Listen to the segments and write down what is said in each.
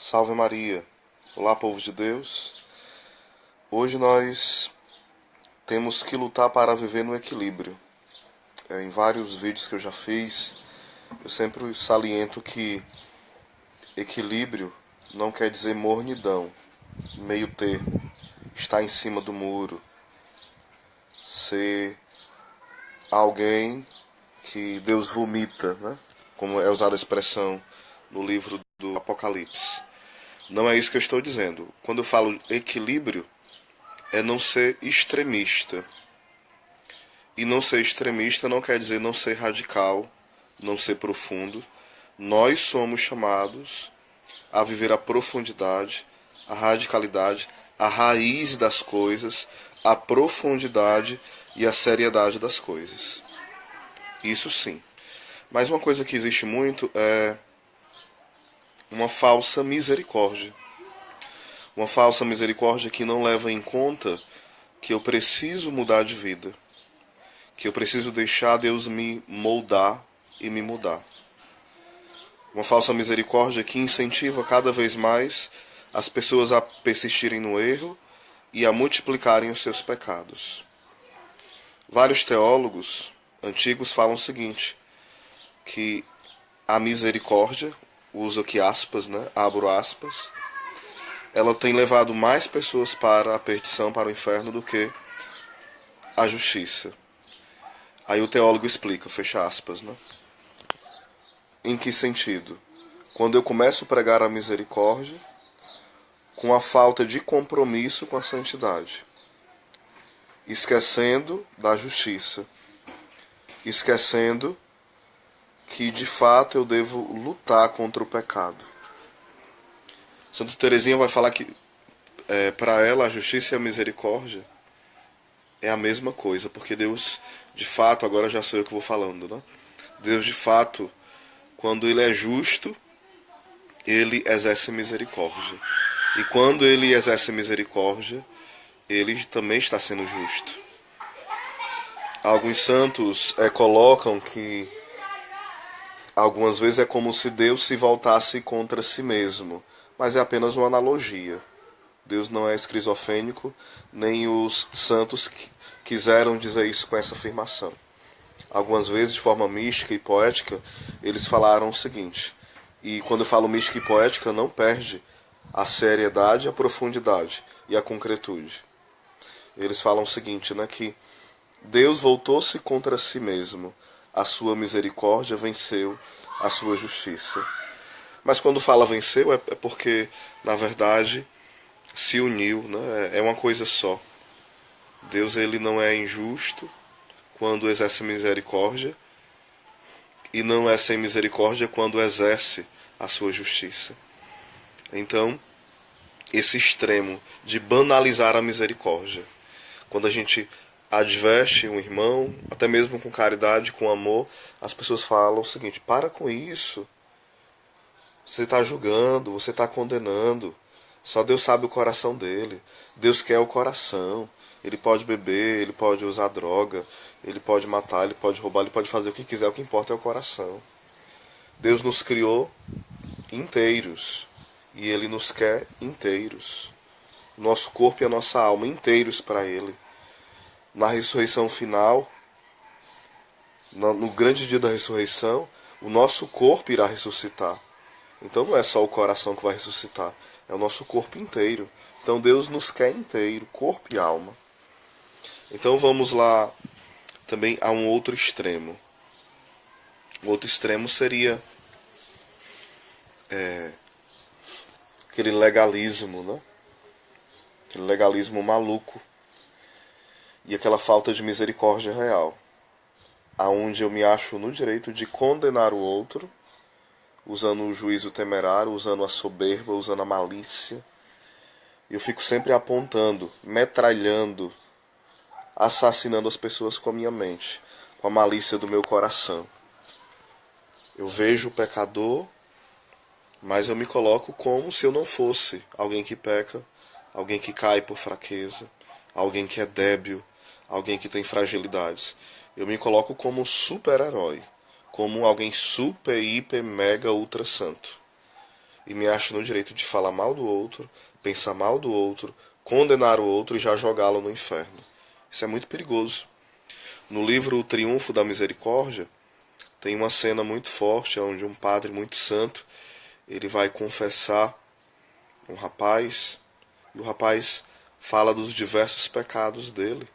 Salve Maria! Olá, povo de Deus! Hoje nós temos que lutar para viver no equilíbrio. Em vários vídeos que eu já fiz, eu sempre saliento que equilíbrio não quer dizer mornidão, meio termo, estar em cima do muro, ser alguém que Deus vomita, né? Como é usada a expressão no livro do Apocalipse. Não é isso que eu estou dizendo. Quando eu falo equilíbrio, é não ser extremista. E não ser extremista não quer dizer não ser radical, não ser profundo. Nós somos chamados a viver a profundidade, a radicalidade, a raiz das coisas, a profundidade e a seriedade das coisas. Isso sim. Mas uma coisa que existe muito é uma falsa misericórdia. Uma falsa misericórdia que não leva em conta que eu preciso mudar de vida, que eu preciso deixar Deus me moldar e me mudar. Uma falsa misericórdia que incentiva cada vez mais as pessoas a persistirem no erro e a multiplicarem os seus pecados. Vários teólogos antigos falam o seguinte, que a misericórdia, uso aqui aspas, né? Abro aspas, ela tem levado mais pessoas para a perdição, para o inferno, do que a justiça. Aí o teólogo explica, fecha aspas, né? Em que sentido? Quando eu começo a pregar a misericórdia com a falta de compromisso com a santidade, esquecendo da justiça, esquecendo que de fato eu devo lutar contra o pecado. Santa Teresinha vai falar que para ela a justiça e a misericórdia é a mesma coisa, porque Deus, de fato, agora já sou eu que vou falando, né? Deus, de fato, quando Ele é justo, Ele exerce misericórdia. E quando Ele exerce misericórdia, Ele também está sendo justo. Alguns santos colocam que algumas vezes é como se Deus se voltasse contra si mesmo, mas é apenas uma analogia. Deus não é esquizofrênico, nem os santos quiseram dizer isso com essa afirmação. Algumas vezes, de forma mística e poética, eles falaram o seguinte, e quando eu falo mística e poética, não perde a seriedade, a profundidade e a concretude. Eles falam o seguinte, né, que Deus voltou-se contra si mesmo, a sua misericórdia venceu a sua justiça. Mas quando fala venceu é porque, na verdade, se uniu, né? É uma coisa só. Deus, ele não é injusto quando exerce misericórdia e não é sem misericórdia quando exerce a sua justiça. Então, esse extremo de banalizar a misericórdia, quando a gente adverte um irmão, até mesmo com caridade, com amor, as pessoas falam o seguinte, para com isso, você está julgando, você está condenando, só Deus sabe o coração dele, Deus quer o coração, ele pode beber, ele pode usar droga, ele pode matar, ele pode roubar, ele pode fazer o que quiser, o que importa é o coração. Deus nos criou inteiros e ele nos quer inteiros. Nosso corpo e a nossa alma inteiros para ele. Na ressurreição final, no grande dia da ressurreição, o nosso corpo irá ressuscitar. Então não é só o coração que vai ressuscitar, é o nosso corpo inteiro. Então Deus nos quer inteiro, corpo e alma. Então vamos lá também a um outro extremo. O outro extremo seria aquele legalismo, né? Aquele legalismo maluco e aquela falta de misericórdia real, aonde eu me acho no direito de condenar o outro, usando o juízo temerário, usando a soberba, usando a malícia. Eu fico sempre apontando, metralhando, assassinando as pessoas com a minha mente, com a malícia do meu coração. Eu vejo o pecador, mas eu me coloco como se eu não fosse alguém que peca, alguém que cai por fraqueza, alguém que é débil, alguém que tem fragilidades. Eu me coloco como super-herói, como alguém super, hiper, mega, ultra santo. e me acho no direito de falar mal do outro, pensar mal do outro, condenar o outro e já jogá-lo no inferno. Isso é muito perigoso. No livro O Triunfo da Misericórdia, tem uma cena muito forte onde um padre muito santo, ele vai confessar um rapaz, e o rapaz fala dos diversos pecados dele.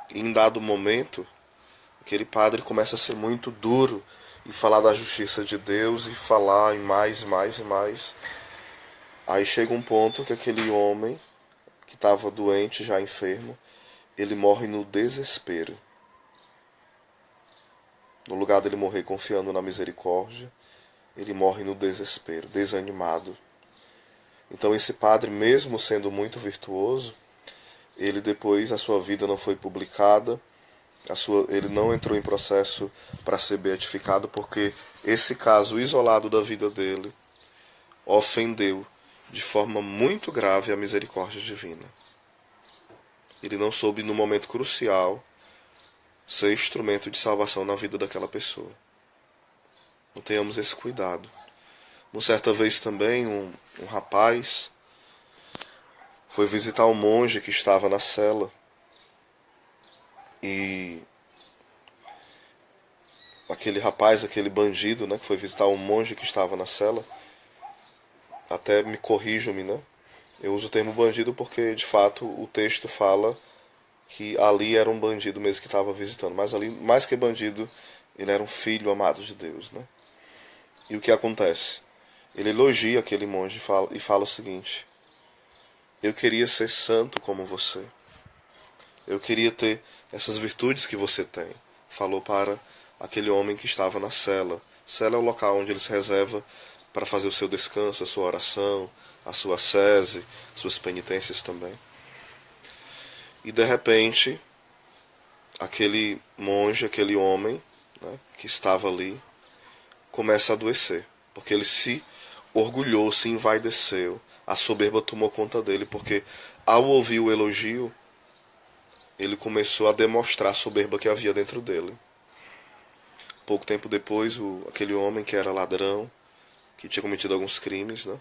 E em dado momento, aquele padre começa a ser muito duro e falar da justiça de Deus e falar em mais, mais e mais. Aí chega um ponto que aquele homem que estava doente, já enfermo, ele morre no desespero. No lugar dele morrer confiando na misericórdia, ele morre no desespero, desanimado. Então esse padre, mesmo sendo muito virtuoso, ele depois, a sua vida não foi publicada, ele não entrou em processo para ser beatificado, porque esse caso isolado da vida dele ofendeu de forma muito grave a misericórdia divina. Ele não soube, no momento crucial, ser instrumento de salvação na vida daquela pessoa. Não tenhamos esse cuidado. Uma certa vez também, um rapaz foi visitar um monge que estava na cela. E aquele rapaz, aquele bandido, né, que foi visitar um monge que estava na cela, até me corrijam-me, né? Eu uso o termo bandido porque, de fato, o texto fala que ali era um bandido mesmo que estava visitando. Mas ali, mais que bandido, ele era um filho amado de Deus, né? E o que acontece? Ele elogia aquele monge e fala o seguinte: eu queria ser santo como você. Eu queria ter essas virtudes que você tem. Falou para aquele homem que estava na cela. Cela é o local onde ele se reserva para fazer o seu descanso, a sua oração, a sua ascese, suas penitências também. E de repente, aquele monge, aquele homem, né, que estava ali, começa a adoecer. Porque ele se orgulhou, se envaideceu. A soberba tomou conta dele, porque ao ouvir o elogio, ele começou a demonstrar a soberba que havia dentro dele. Pouco tempo depois, aquele homem que era ladrão, que tinha cometido alguns crimes, né,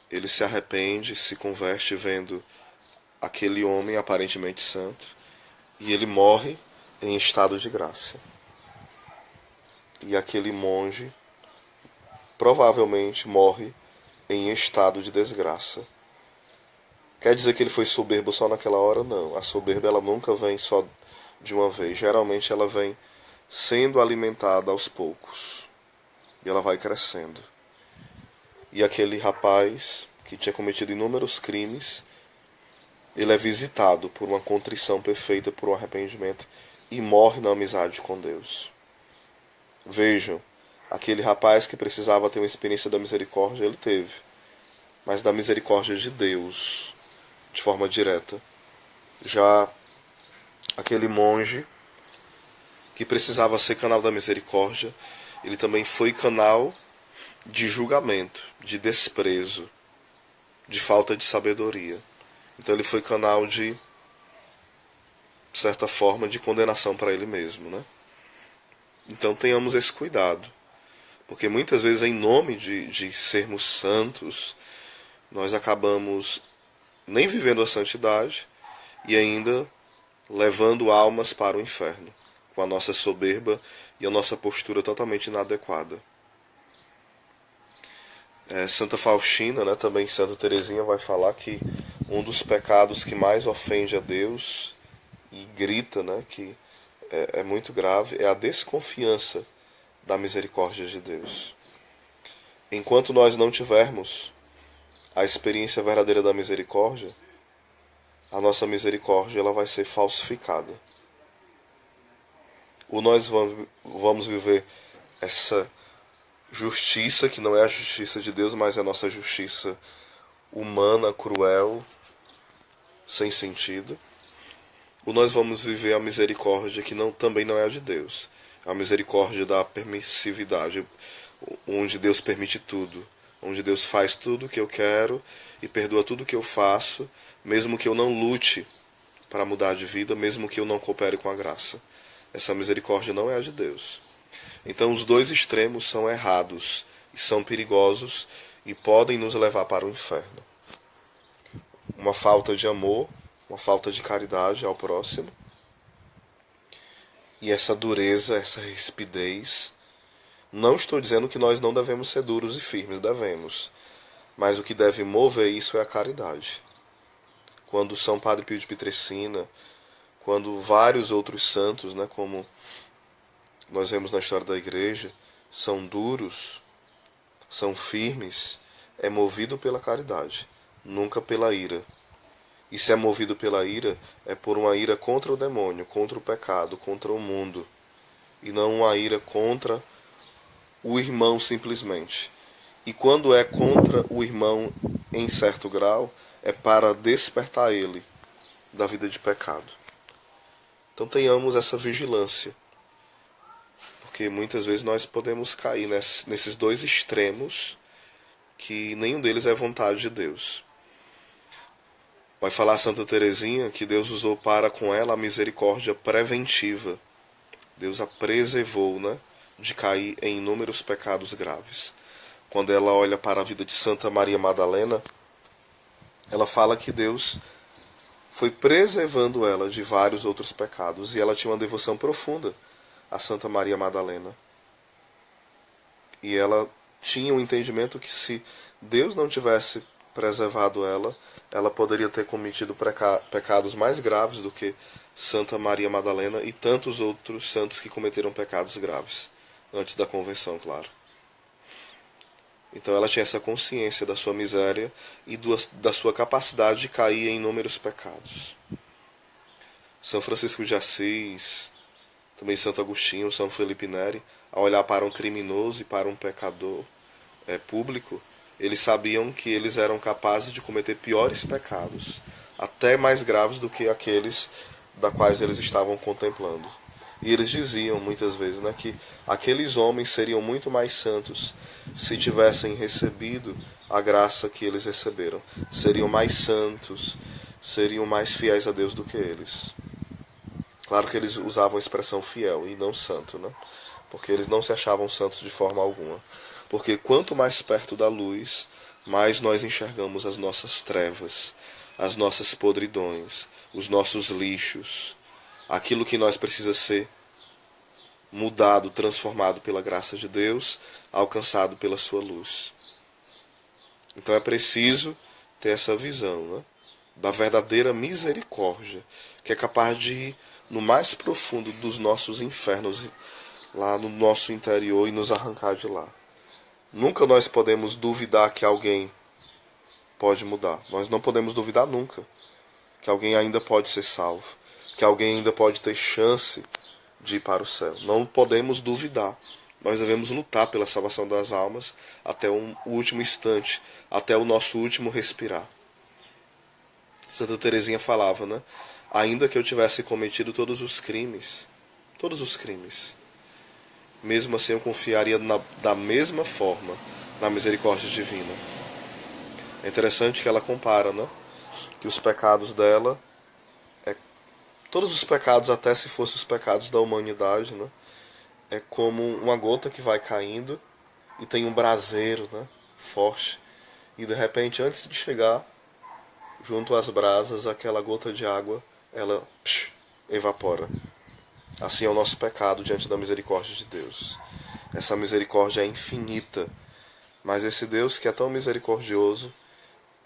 ele se arrepende, se converte vendo aquele homem aparentemente santo, e ele morre em estado de graça. E aquele monge provavelmente morre em estado de desgraça. Quer dizer que ele foi soberbo só naquela hora? Não. A soberba ela nunca vem só de uma vez. Geralmente ela vem sendo alimentada aos poucos. E ela vai crescendo. E aquele rapaz que tinha cometido inúmeros crimes, ele é visitado por uma contrição perfeita, por um arrependimento, e morre na amizade com Deus. Vejam, aquele rapaz que precisava ter uma experiência da misericórdia, ele teve. Mas da misericórdia de Deus, de forma direta. Já aquele monge que precisava ser canal da misericórdia, ele também foi canal de julgamento, de desprezo, de falta de sabedoria. Então ele foi canal de certa forma de condenação para ele mesmo, né? Então tenhamos esse cuidado, porque muitas vezes em nome de sermos santos, nós acabamos nem vivendo a santidade e ainda levando almas para o inferno, com a nossa soberba e a nossa postura totalmente inadequada. Santa Faustina, né, também Santa Teresinha vai falar que um dos pecados que mais ofende a Deus e grita, né, que é muito grave, é a desconfiança da misericórdia de Deus. Enquanto nós não tivermos a experiência verdadeira da misericórdia, a nossa misericórdia ela vai ser falsificada. Ou nós vamos viver essa justiça que não é a justiça de Deus, mas é a nossa justiça humana, cruel, sem sentido. Ou nós vamos viver a misericórdia que também não é a de Deus. A misericórdia da permissividade, onde Deus permite tudo, onde Deus faz tudo o que eu quero e perdoa tudo o que eu faço, mesmo que eu não lute para mudar de vida, mesmo que eu não coopere com a graça. Essa misericórdia não é a de Deus. Então os dois extremos são errados, e são perigosos e podem nos levar para o inferno. Uma falta de amor, uma falta de caridade ao próximo, e essa dureza, essa rispidez. Não estou dizendo que nós não devemos ser duros e firmes, devemos. Mas o que deve mover isso é a caridade. Quando São Padre Pio de Pietrelcina, quando vários outros santos, né, como nós vemos na história da Igreja, são duros, são firmes, é movido pela caridade, nunca pela ira. E se é movido pela ira, é por uma ira contra o demônio, contra o pecado, contra o mundo. E não uma ira contra o irmão simplesmente. E quando é contra o irmão em certo grau, é para despertar ele da vida de pecado. Então tenhamos essa vigilância. Porque muitas vezes nós podemos cair nesses dois extremos que nenhum deles é vontade de Deus. Vai falar Santa Teresinha que Deus usou para com ela a misericórdia preventiva. Deus a preservou, né, de cair em inúmeros pecados graves. Quando ela olha para a vida de Santa Maria Madalena, ela fala que Deus foi preservando ela de vários outros pecados. E ela tinha uma devoção profunda a Santa Maria Madalena. E ela tinha um entendimento que se Deus não tivesse preservado ela, ela poderia ter cometido pecados mais graves do que Santa Maria Madalena e tantos outros santos que cometeram pecados graves, antes da conversão, claro. Então ela tinha essa consciência da sua miséria e da sua capacidade de cair em inúmeros pecados. São Francisco de Assis, também Santo Agostinho, São Felipe Neri, ao olhar para um criminoso e para um pecador público, eles sabiam que eles eram capazes de cometer piores pecados, até mais graves do que aqueles da quais eles estavam contemplando. E eles diziam muitas vezes, né, que aqueles homens seriam muito mais santos se tivessem recebido a graça que eles receberam. Seriam mais santos, seriam mais fiéis a Deus do que eles. Claro que eles usavam a expressão fiel e não santo, né? Porque eles não se achavam santos de forma alguma. Porque quanto mais perto da luz, mais nós enxergamos as nossas trevas, as nossas podridões, os nossos lixos, aquilo que nós precisa ser mudado, transformado pela graça de Deus, alcançado pela sua luz. Então é preciso ter essa visão, né, da verdadeira misericórdia, que é capaz de ir no mais profundo dos nossos infernos, lá no nosso interior, e nos arrancar de lá. Nunca nós podemos duvidar que alguém pode mudar. Nós não podemos duvidar nunca que alguém ainda pode ser salvo, que alguém ainda pode ter chance de ir para o céu. Não podemos duvidar. Nós devemos lutar pela salvação das almas até o último instante, até o nosso último respirar. Santa Teresinha falava, né? Ainda que eu tivesse cometido todos os crimes, mesmo assim eu confiaria da mesma forma na misericórdia divina. É interessante que ela compara, né, que os pecados dela, todos os pecados, até se fossem os pecados da humanidade, né, é como uma gota que vai caindo e tem um braseiro, né, forte, e de repente, antes de chegar junto às brasas, aquela gota de água, ela evapora. Assim é o nosso pecado diante da misericórdia de Deus. Essa misericórdia é infinita, mas esse Deus que é tão misericordioso,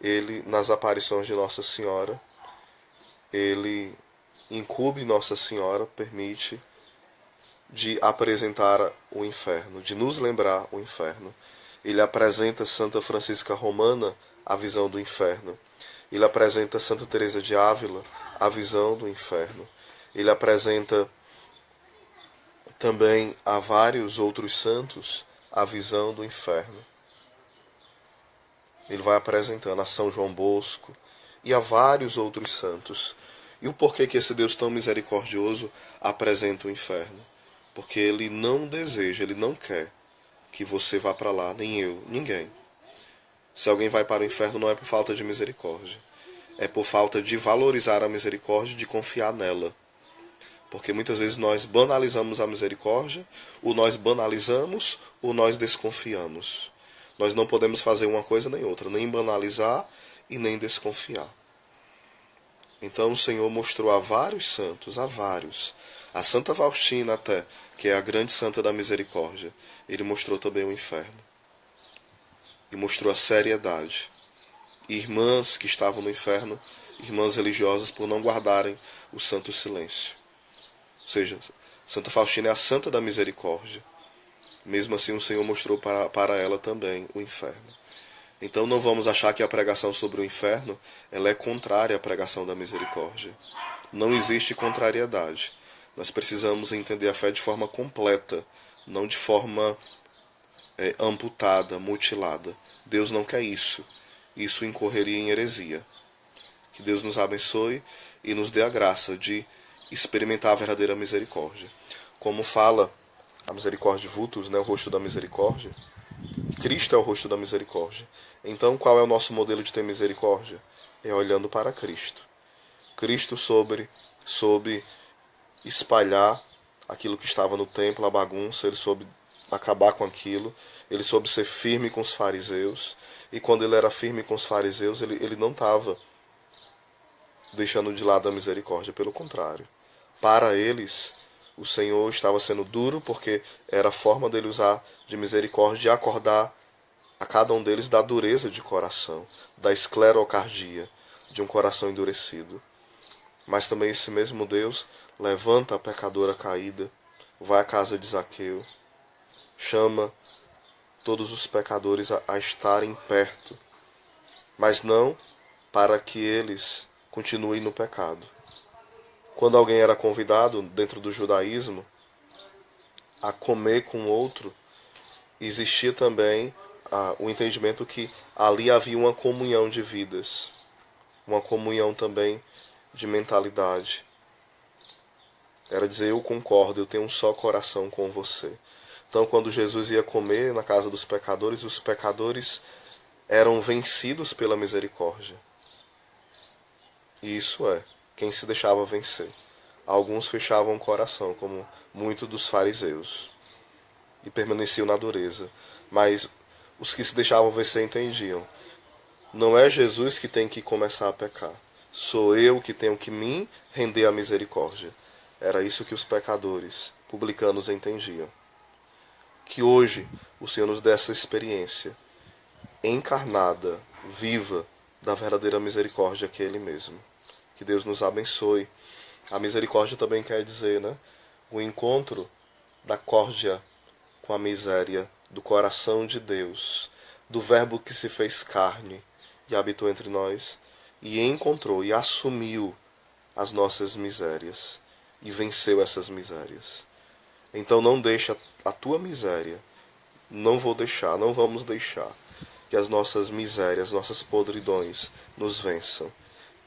ele, nas aparições de Nossa Senhora, ele incube Nossa Senhora, permite de apresentar o inferno, de nos lembrar o inferno. Ele apresenta Santa Francisca Romana a visão do inferno. Ele apresenta Santa Teresa de Ávila a visão do inferno. Ele apresenta também a vários outros santos a visão do inferno. Ele vai apresentando a São João Bosco e a vários outros santos. E o porquê que esse Deus tão misericordioso apresenta o inferno? Porque ele não deseja, ele não quer que você vá para lá, nem eu, ninguém. Se alguém vai para o inferno não é por falta de misericórdia, é por falta de valorizar a misericórdia e de confiar nela. Porque muitas vezes nós banalizamos a misericórdia, ou nós banalizamos, ou nós desconfiamos. Nós não podemos fazer uma coisa nem outra, nem banalizar e nem desconfiar. Então o Senhor mostrou a vários santos, a vários, a Santa Faustina até, que é a grande santa da misericórdia, ele mostrou também o inferno. E mostrou a seriedade. Irmãs que estavam no inferno, irmãs religiosas, por não guardarem o santo silêncio. Ou seja, Santa Faustina é a santa da misericórdia. Mesmo assim, o Senhor mostrou para ela também o inferno. Então não vamos achar que a pregação sobre o inferno ela é contrária à pregação da misericórdia. Não existe contrariedade. Nós precisamos entender a fé de forma completa, não de forma amputada, mutilada. Deus não quer isso. Isso incorreria em heresia. Que Deus nos abençoe e nos dê a graça de experimentar a verdadeira misericórdia. Como fala a misericórdia vultus, né, o rosto da misericórdia, Cristo é o rosto da misericórdia. Então, qual é o nosso modelo de ter misericórdia? É olhando para Cristo. Cristo soube espalhar aquilo que estava no templo, a bagunça, ele soube acabar com aquilo, ele soube ser firme com os fariseus, e quando ele era firme com os fariseus, ele não estava deixando de lado a misericórdia, pelo contrário. Para eles, o Senhor estava sendo duro, porque era a forma dele usar de misericórdia e acordar a cada um deles da dureza de coração, da esclerocardia, de um coração endurecido. Mas também esse mesmo Deus levanta a pecadora caída, vai à casa de Zaqueu, chama todos os pecadores a estarem perto, mas não para que eles continuem no pecado. Quando alguém era convidado, dentro do judaísmo, a comer com outro, existia também o entendimento que ali havia uma comunhão de vidas, uma comunhão também de mentalidade. Era dizer, eu concordo, eu tenho um só coração com você. Então, quando Jesus ia comer na casa dos pecadores, os pecadores eram vencidos pela misericórdia. E isso é, quem se deixava vencer. Alguns fechavam o coração, como muitos dos fariseus, e permaneciam na dureza. Mas os que se deixavam vencer entendiam. Não é Jesus que tem que começar a pecar. Sou eu que tenho que me render à misericórdia. Era isso que os pecadores, publicanos, entendiam. Que hoje o Senhor nos dê essa experiência encarnada, viva, da verdadeira misericórdia que é Ele mesmo. Que Deus nos abençoe. A misericórdia também quer dizer, né, o encontro da córdia com a miséria, do coração de Deus, do verbo que se fez carne e habitou entre nós, e encontrou e assumiu as nossas misérias, e venceu essas misérias. Então não deixa a tua miséria, não vamos deixar que as nossas misérias, nossas podridões nos vençam.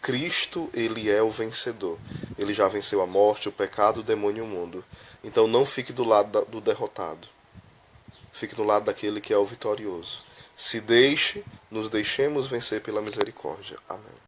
Cristo, Ele é o vencedor. Ele já venceu a morte, o pecado, o demônio e o mundo. Então não fique do lado do derrotado. Fique do lado daquele que é o vitorioso. Nos deixemos vencer pela misericórdia. Amém.